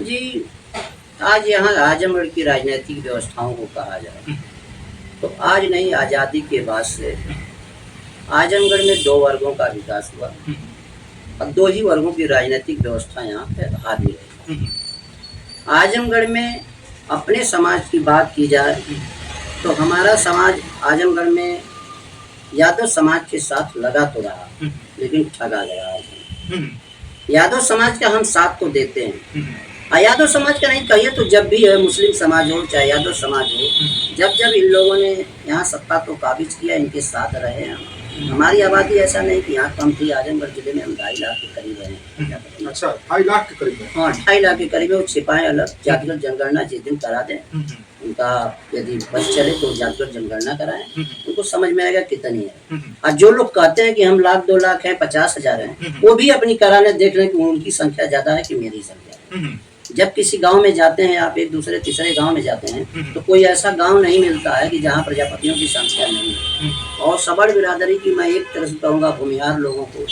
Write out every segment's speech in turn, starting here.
जी, आज यहाँ आजमगढ़ की राजनीतिक व्यवस्थाओं को कहा जाए तो आज नहीं, आज़ादी के बाद से आजमगढ़ में दो वर्गों का विकास हुआ और दो ही वर्गों की राजनीतिक व्यवस्था यहाँ पे हावी रही। आजमगढ़ में अपने समाज की बात की जाए तो हमारा समाज आजमगढ़ में यादव समाज के साथ लगा तो रहा, लेकिन ठगा गया। यादव समाज का हम साथ तो देते हैं, यादव समाज का नहीं कहिए तो जब भी है, मुस्लिम समाज हो चाहे यादव समाज हो, जब जब इन लोगों ने यहाँ सत्ता तो काबिज किया, इनके साथ रहे हैं। हमारी आबादी ऐसा नहीं कि यहाँ कम थी, आजमगढ़ जिले में हम 2.5 लाख के करीब हैं। अच्छा, 2.5 लाख के करीब है। हाँ, 2.5 लाख के करीब है। वो छिपाए अलग, जातिगत जनगणना जिस दिन करा दें उनका, यदि बस चले तो जातिगत जनगणना कराएं, उनको समझ में आएगा कितनी है। और जो लोग कहते हैं कि हम 1,00,000 2 लाख हैं, 50,000 हैं, वो भी अपनी करा लें, देख लें कि उनकी संख्या ज्यादा है कि मेरी संख्या है। जब किसी गांव में जाते हैं, आप एक दूसरे तीसरे गांव में जाते हैं तो कोई ऐसा गांव नहीं मिलता है कि जहां प्रजापतियों की संख्या नहीं है। और सबड़ बिरादरी की मैं एक तरह से कहूँगा भूमिहार लोगों को,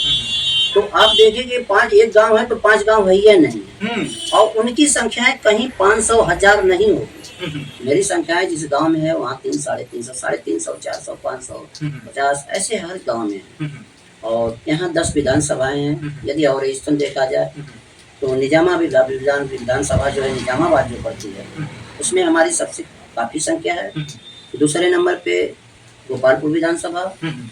तो आप देखिए कि 5 एक गांव है तो 5 गांव है ही नहीं, और उनकी संख्याएं कहीं 500 1000 नहीं होगी। मेरी संख्याएं जिस गांव में है वहाँ 300 350 400 500 50 ऐसे हर गांव में है। और यहाँ 10 विधानसभाएं हैं। यदि और स्थान देखा जाए तो विधानसभा जो है निजामाबाद जो पड़ती है, उसमें हमारी सबसे काफ़ी संख्या है। दूसरे नंबर पे गोपालपुर विधानसभा,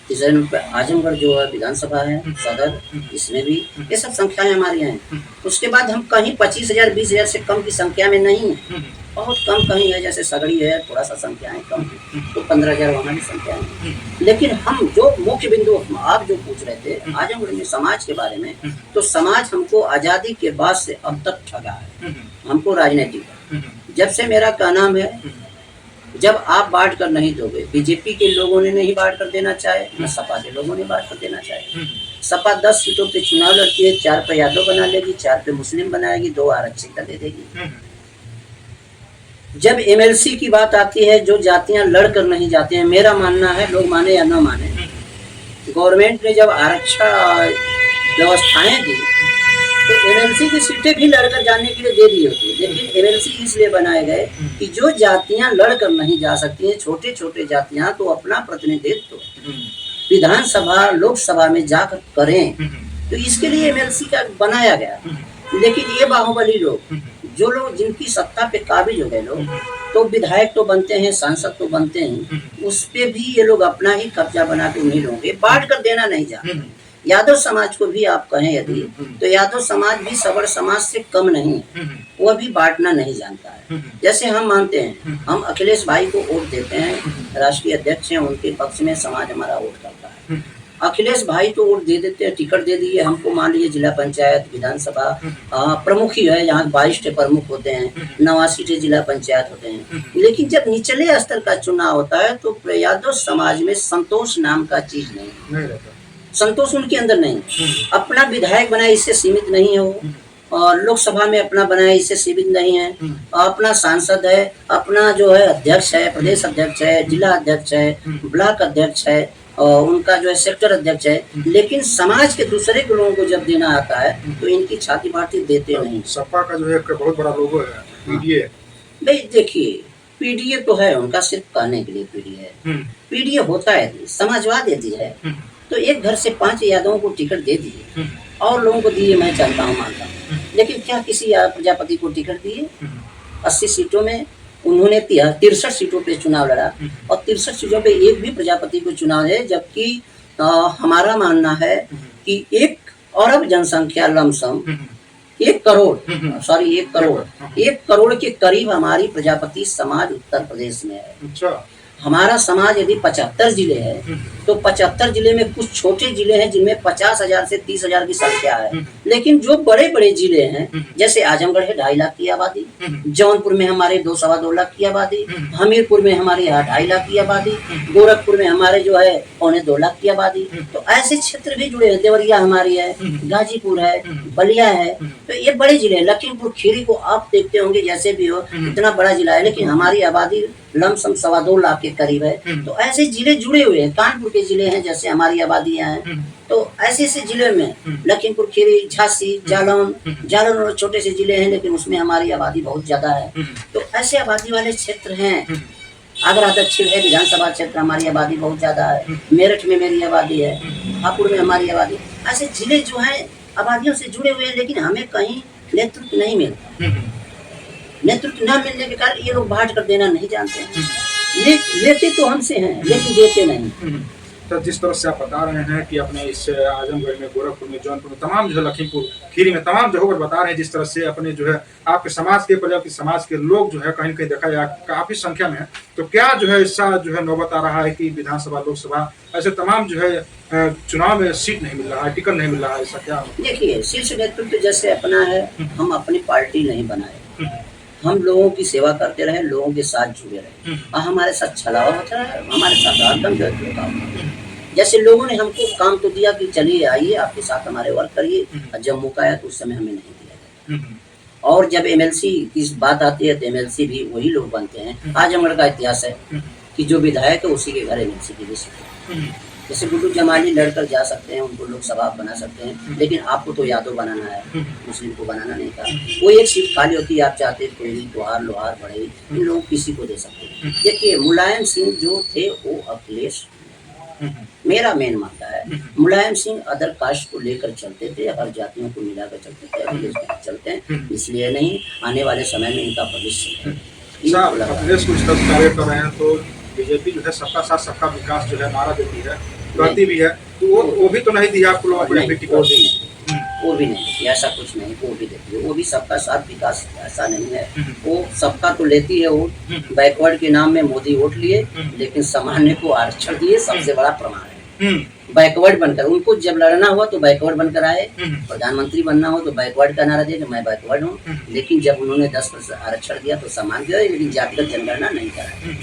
तीसरे नंबर पे आजमगढ़ जो है विधानसभा है सदर, इसमें भी ये सब संख्याएं हमारी हैं। उसके बाद हम कहीं 25,000 20,000 से कम की संख्या में नहीं है, बहुत कम कहीं है, जैसे सगड़ी है थोड़ा सा संख्याएं कम है, तो 15,000 वहाँ की संख्या है। लेकिन हम जो मुख्य बिंदु आप जो पूछ रहे थे आजमगढ़ में समाज के बारे में, तो समाज हमको आज़ादी के बाद से अब तक ठगा है, हमको राजनीतिक। जब से मेरा क्या नाम है, जब आप बांट कर नहीं दोगे, बीजेपी के लोगों ने नहीं बांट कर देना चाहे, न सपा के लोगों ने बांट कर देना चाहे। सपा 10 सीटों पे चुनाव लड़ती है, 4 पे यादव बना लेगी, 4 पे मुस्लिम बनाएगी, 2 आरक्षित दे देगी। जब एमएलसी की बात आती है, जो जातियां लड़ कर नहीं जाते हैं, मेरा मानना है, लोग माने या न माने, गवर्नमेंट ने जब आरक्षण व्यवस्थाएं दी तो एमएलसी की सीटें भी लड़कर जाने के लिए दे दी होती है। लेकिन एमएलसी इसलिए बनाए गए कि जो जातियां लड़कर नहीं जा सकती हैं, छोटे छोटे जातियां, तो अपना प्रतिनिधित्व विधानसभा लोकसभा में जाकर करें, तो इसके लिए एमएलसी का बनाया गया। लेकिन ये बाहुबली लोग, जो लोग जिनकी सत्ता पे काबिज हो गए लोग, तो विधायक तो बनते हैं, सांसद तो बनते हैं, उस पे भी ये लोग अपना ही कब्जा बना के उन्हीं लोगों के बांट कर देना नहीं चाहते। यादव समाज को भी आप कहें यदि, तो यादव समाज भी सबड़ समाज से कम नहीं है, वो भी बांटना नहीं जानता है। जैसे हम मानते हैं, हम अखिलेश भाई को वोट देते हैं, राष्ट्रीय अध्यक्ष हैं, उनके पक्ष में समाज हमारा वोट करता है। अखिलेश भाई तो वोट दे देते हैं, टिकट दे दिए हमको, मान लीजिए जिला पंचायत विधानसभा प्रमुख ही है, यहाँ 22 प्रमुख होते हैं, 89 जिला पंचायत होते हैं। लेकिन जब निचले स्तर का चुनाव होता है तो यादव समाज में संतोष नाम का चीज नहीं रहता। संतोष उनके अंदर नहीं, अपना विधायक बनाए इससे सीमित नहीं है वो, और लोकसभा में अपना बनाए इससे सीमित नहीं है, अपना सांसद है, अपना जो है अध्यक्ष है, प्रदेश अध्यक्ष है, जिला अध्यक्ष है, ब्लॉक अध्यक्ष है, और उनका जो है सेक्टर अध्यक्ष है। लेकिन समाज के दूसरे के लोगों को जब देना आता है तो इनकी छाती बांटी देते नहीं। सपा का जो है बहुत बड़ा लोगो है पीडीए। भाई देखिए, पीडीए तो है उनका, सिर्फ कहने के लिए पीडीए है। पीडीए होता है समाजवाद यदि है तो एक घर से 5 यादवों को टिकट दे दिए और लोगों को दिए, मैं जानता हूँ मानता हूँ। लेकिन क्या किसी प्रजापति को टिकट दिए? 80 सीटों में उन्होंने 63 सीटों पे चुनाव लड़ा, और 63 सीटों पे एक भी प्रजापति को चुनाव है। जबकि हमारा मानना है कि 1 अरब जनसंख्या लमसम 1 करोड़ के करीब हमारी प्रजापति समाज उत्तर प्रदेश में है। अच्छा। हमारा समाज यदि 75 जिले है तो 75 जिले में कुछ छोटे जिले हैं जिनमें 50,000 से 30,000 की संख्या है। लेकिन जो बड़े बड़े जिले हैं, जैसे आजमगढ़ है 2.5 लाख की आबादी, जौनपुर में हमारे 2-2.25 लाख की आबादी, हमीरपुर में हमारे 2.5 लाख की आबादी, गोरखपुर में हमारे जो है 2.25 लाख की आबादी। तो ऐसे क्षेत्र भी जुड़े हैं, देवरिया हमारी है, गाजीपुर है, बलिया है, तो ये बड़े जिले हैं। लखीमपुर खीरी को आप देखते होंगे, जैसे भी हो इतना बड़ा जिला है, लेकिन हमारी आबादी लमसम 2.25 लाख के करीब है। तो ऐसे जिले जुड़े हुए हैं। कानपुर के जिले हैं, जैसे हमारी आबादियां हैं, तो ऐसे ऐसे जिले में लखीमपुर खीरी, झांसी, जालौन, जालौन और छोटे से जिले हैं, लेकिन उसमें हमारी आबादी बहुत ज्यादा है। तो ऐसे आबादी वाले क्षेत्र हैं। आगरा दक्षिण है विधानसभा क्षेत्र, हमारी आबादी बहुत ज्यादा है। मेरठ में मेरी आबादी है, हापुड़ में हमारी आबादी। ऐसे जिले जो हैं आबादियों से जुड़े हुए हैं, लेकिन हमें कहीं नेतृत्व नहीं मिलता। नेतृत्व न मिलने के कारण ये लोग बांट कर देना नहीं जानते हैं। लेते तो हमसे हैं, लेकिन देते नहीं। तो जिस तरह से आप बता रहे हैं कि अपने इस आजमगढ़ में, गोरखपुर में, जौनपुर में, तमाम जो है लखीमपुर खीरी में तमाम जगहों पर बता रहे हैं, जिस तरह से अपने जो है आपके समाज के प्रजाति समाज के लोग जो है कहीं न कहीं देखा जाए काफी संख्या में है। तो क्या जो है ऐसा जो है नौबत आ रहा है कि विधानसभा, लोकसभा ऐसे तमाम जो है चुनाव में सीट नहीं मिल रहा है, टिकट नहीं मिल रहा है, ऐसा क्या? देखिए, शीर्ष नेतृत्व जैसे अपना है, हम अपनी पार्टी नहीं बनाए, हम लोगों की सेवा करते रहे, लोगों के साथ जुड़े रहे और हमारे साथ छलावा होता है, हमारे साथ आदम जो जैसे लोगों ने हमको काम तो दिया कि चलिए आइए आपके साथ हमारे वर्क करिए, और जब मौका आया तो उस समय हमें नहीं दिया गया। और जब एमएलसी की बात आती है तो एमएलसी भी वही लोग बनते हैं। आजमगढ़ का इतिहास है कि जो विधायक है उसी के घर एमएलसी की भी सीट है। जैसे गुड्डू जमाली लड़कर जा सकते हैं, उनको लोकसभा बना सकते हैं, लेकिन आपको तो यादव बनाना है, मुस्लिम को बनाना नहीं था। कोई एक सीट खाली होती है, आप चाहते कोई त्योहार लोहार बढ़े, इन लोग किसी को दे सकते हैं। देखिए, मुलायम सिंह जो थे वो अखिलेश, मेरा मेन मानता है मुलायम सिंह अदर कास्ट को लेकर चलते थे, हर जातियों को मिलाकर चलते थे, अखिलेश चलते हैं इसलिए नहीं, आने वाले समय में इनका भविष्य है। अखिलेश को इस तरह कार्य कर रहे हैं तो बीजेपी जो है सबका साथ सबका विकास जो है नारा देती है, कहती भी है, तो वो भी तो नहीं दिया आपको लोगों को? वो भी नहीं, ऐसा कुछ नहीं, वो भी देती है, वो भी सबका साथ विकास, ऐसा नहीं है। वो सबका तो लेती है वोट, बैकवर्ड के नाम में मोदी वोट लिए, लेकिन सामान्य को आरक्षण दिए, सबसे बड़ा प्रमाण है। बैकवर्ड बनकर, उनको जब लड़ना हुआ तो बैकवर्ड बनकर आए, प्रधानमंत्री बनना हो तो बैकवर्ड का नारा दिया कि मैं बैकवर्ड हूँ, लेकिन जब उन्होंने 10% आरक्षण दिया तो सम्मान दिया, लेकिन जातिगत जनगणना नहीं कराया।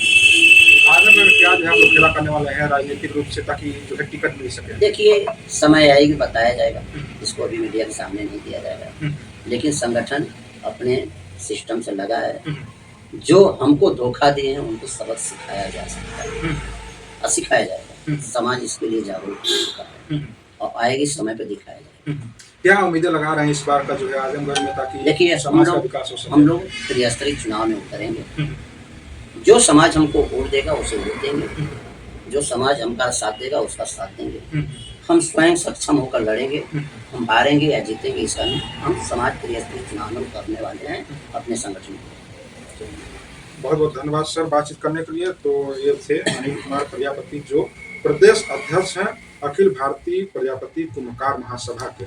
आजमगढ़ में क्या जो है आप लोग खेला करने वाले हैं राजनीतिक रूप से, ताकि जो है टिकट मिल सके? देखिए, समय आएगी बताया जाएगा, इसको अभी मीडिया के सामने नहीं दिया जाएगा, लेकिन संगठन अपने सिस्टम से लगा है। जो हमको धोखा दिए हैं उनको सबक सिखाया जा सकता है और सिखाया जाएगा। समाज इसके लिए जागरूक है और आएगी समय पे दिखाया जाएगा। क्या उम्मीदें लगा रहे हैं इस बार का जो है आजमगढ़ में, ताकि देखिए, समाज का विकास हो सके? हम लोग त्रिस्तरीय चुनाव में उतरेंगे। जो समाज हमको वोट देगा उसे वोट देंगे, जो समाज हमका साथ देगा उसका साथ देंगे। हम स्वयं सक्षम होकर लड़ेंगे, हम हारेंगे या जीतेंगे इसका नहीं, हम समाज त्रिस्तरीय चुनाव में उतरने वाले हैं अपने संगठन को। बहुत बहुत धन्यवाद सर बातचीत करने के लिए। तो ये थे अनिल कुमार प्रजापति, जो प्रदेश अध्यक्ष हैं अखिल भारतीय प्रजापति कुम्भकार महासभा के।